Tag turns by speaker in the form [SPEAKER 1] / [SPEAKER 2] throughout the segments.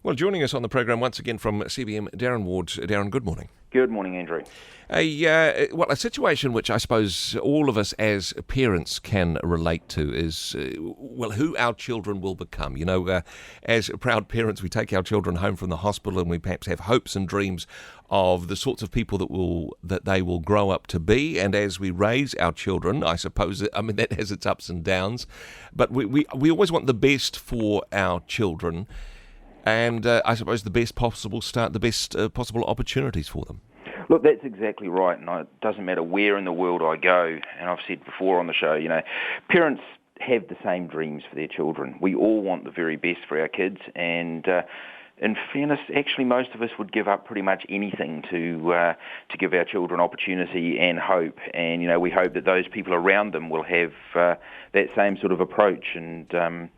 [SPEAKER 1] Well, joining us on the program once again from CBM, Darren Ward. Darren, good morning.
[SPEAKER 2] Good morning, Andrew.
[SPEAKER 1] A situation which I suppose all of us as parents can relate to is, who our children will become. You know, as proud parents, we take our children home from the hospital and we perhaps have hopes and dreams of the sorts of people that they will grow up to be. And as we raise our children, I suppose, that has its ups and downs. But we always want the best for our children. And I suppose the best possible start, the best possible opportunities for them.
[SPEAKER 2] Look, that's exactly right, and it doesn't matter where in the world I go, and I've said before on the show, parents have the same dreams for their children. We all want the very best for our kids, and in fairness, actually most of us would give up pretty much anything to give our children opportunity and hope, and we hope that those people around them will have that same sort of approach and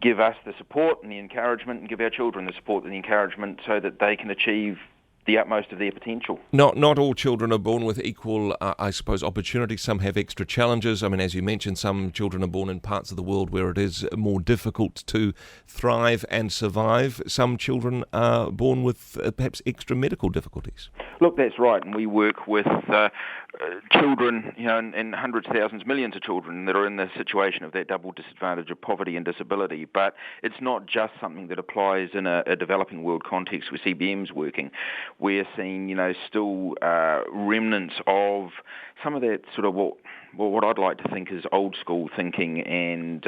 [SPEAKER 2] give us the support and the encouragement and give our children the support and the encouragement so that they can achieve the utmost of their potential.
[SPEAKER 1] Not all children are born with equal, I suppose, opportunity. Some have extra challenges. I mean, as you mentioned, some children are born in parts of the world where it is more difficult to thrive and survive. Some children are born with perhaps extra medical difficulties.
[SPEAKER 2] Look, that's right, and we work with children, and hundreds, thousands, millions of children that are in the situation of that double disadvantage of poverty and disability. But it's not just something that applies in a developing world context where CBM's working. We're seeing, still remnants of some of that sort of what I'd like to think is old school thinking and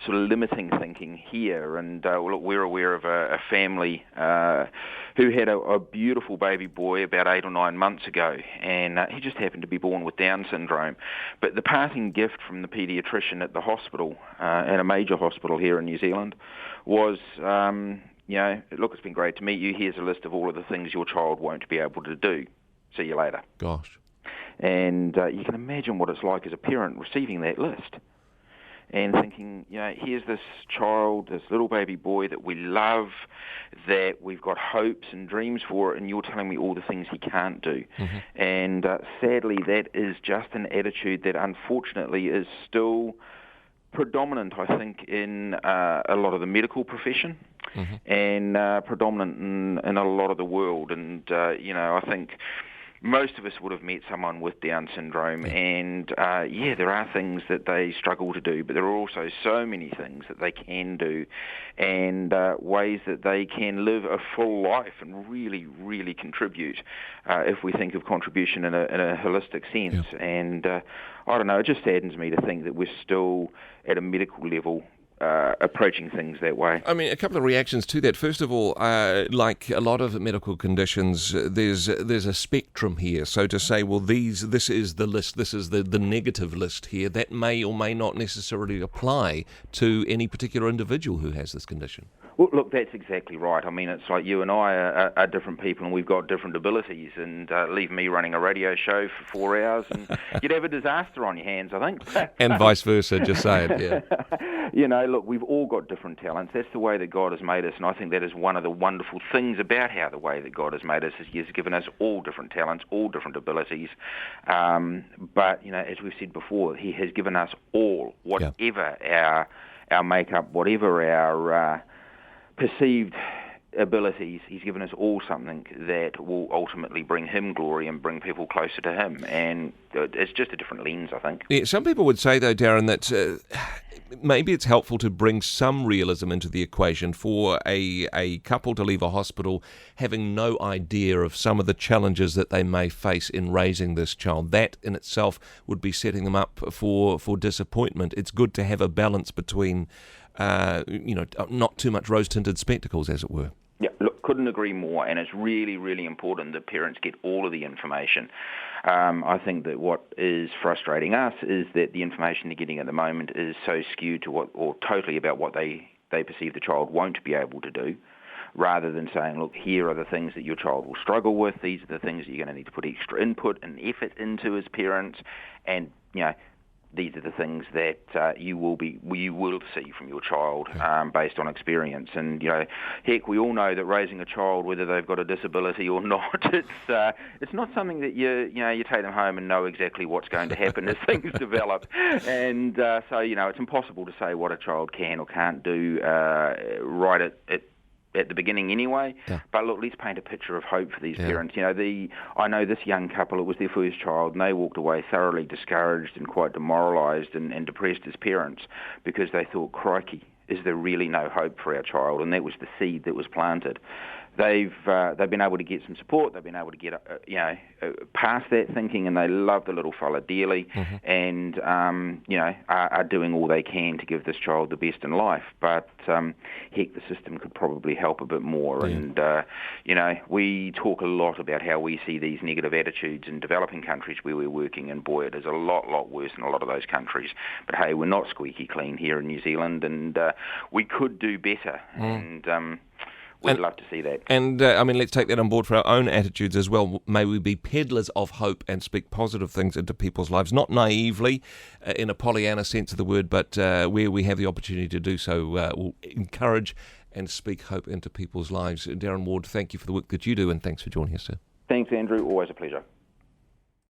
[SPEAKER 2] sort of limiting thinking here. And look, we're aware of a family who had a beautiful baby boy about 8 or 9 months ago, and he just happened to be born with Down syndrome. But the parting gift from the paediatrician at the hospital, at a major hospital here in New Zealand, was, look, it's been great to meet you. Here's a list of all of the things your child won't be able to do. See you later.
[SPEAKER 1] Gosh.
[SPEAKER 2] And you can imagine what it's like as a parent receiving that list and thinking, here's this child, this little baby boy that we love, that we've got hopes and dreams for, and you're telling me all the things he can't do. Mm-hmm. And sadly, that is just an attitude that unfortunately is still predominant, I think, in a lot of the medical profession, mm-hmm. and predominant in a lot of the world. And, I think most of us would have met someone with Down syndrome, and there are things that they struggle to do, but there are also so many things that they can do, and ways that they can live a full life and really, really contribute, if we think of contribution in a holistic sense. Yeah. And I don't know, it just saddens me to think that we're still at a medical level approaching things that way.
[SPEAKER 1] I mean, a couple of reactions to that. First of all, like a lot of medical conditions, there's a spectrum here. So to say, well, this is the list, this is the negative list here, that may or may not necessarily apply to any particular individual who has this condition.
[SPEAKER 2] Well, look, that's exactly right. I mean, it's like you and I are different people and we've got different abilities, and leave me running a radio show for 4 hours and you'd have a disaster on your hands, I think.
[SPEAKER 1] And vice versa, just say it, yeah.
[SPEAKER 2] Look, we've all got different talents. That's the way that God has made us, and I think that is one of the wonderful things about how the way that God has made us is He has given us all different talents, all different abilities. But, as we've said before, He has given us all, whatever our makeup, whatever our perceived abilities, He's given us all something that will ultimately bring Him glory and bring people closer to Him. And it's just a different lens, I think.
[SPEAKER 1] Yeah, some people would say, though, Darren, that maybe it's helpful to bring some realism into the equation for a couple to leave a hospital having no idea of some of the challenges that they may face in raising this child. That in itself would be setting them up for disappointment. It's good to have a balance between not too much rose-tinted spectacles, as it were.
[SPEAKER 2] Yeah, look, couldn't agree more, and it's really, really important that parents get all of the information. I think that what is frustrating us is that the information they're getting at the moment is so skewed to or totally about what they perceive the child won't be able to do, rather than saying, look, here are the things that your child will struggle with, these are the things that you're going to need to put extra input and effort into as parents, and, these are the things that you will see from your child based on experience. And heck, we all know that raising a child, whether they've got a disability or not, it's not something that you take them home and know exactly what's going to happen as things develop. And so it's impossible to say what a child can or can't do right at at the beginning anyway.
[SPEAKER 1] Yeah.
[SPEAKER 2] But look, let's paint a picture of hope for these
[SPEAKER 1] Yeah.
[SPEAKER 2] parents. You know, I know this young couple, it was their first child, and they walked away thoroughly discouraged and quite demoralised and depressed as parents because they thought, crikey, is there really no hope for our child? And that was the seed that was planted. They've been able to get some support. They've been able to get past that thinking, and they love the little fella dearly, and are doing all they can to give this child the best in life. But heck, the system could probably help a bit more.
[SPEAKER 1] Yeah.
[SPEAKER 2] And we talk a lot about how we see these negative attitudes in developing countries where we're working, and boy, it is a lot worse in a lot of those countries. But hey, we're not squeaky clean here in New Zealand, and we could do better. And we'd love to see that.
[SPEAKER 1] And, let's take that on board for our own attitudes as well. May we be peddlers of hope and speak positive things into people's lives, not naively, in a Pollyanna sense of the word, but where we have the opportunity to do so, we'll encourage and speak hope into people's lives. Darren Ward, thank you for the work that you do, and thanks for joining us, sir.
[SPEAKER 2] Thanks, Andrew. Always a pleasure.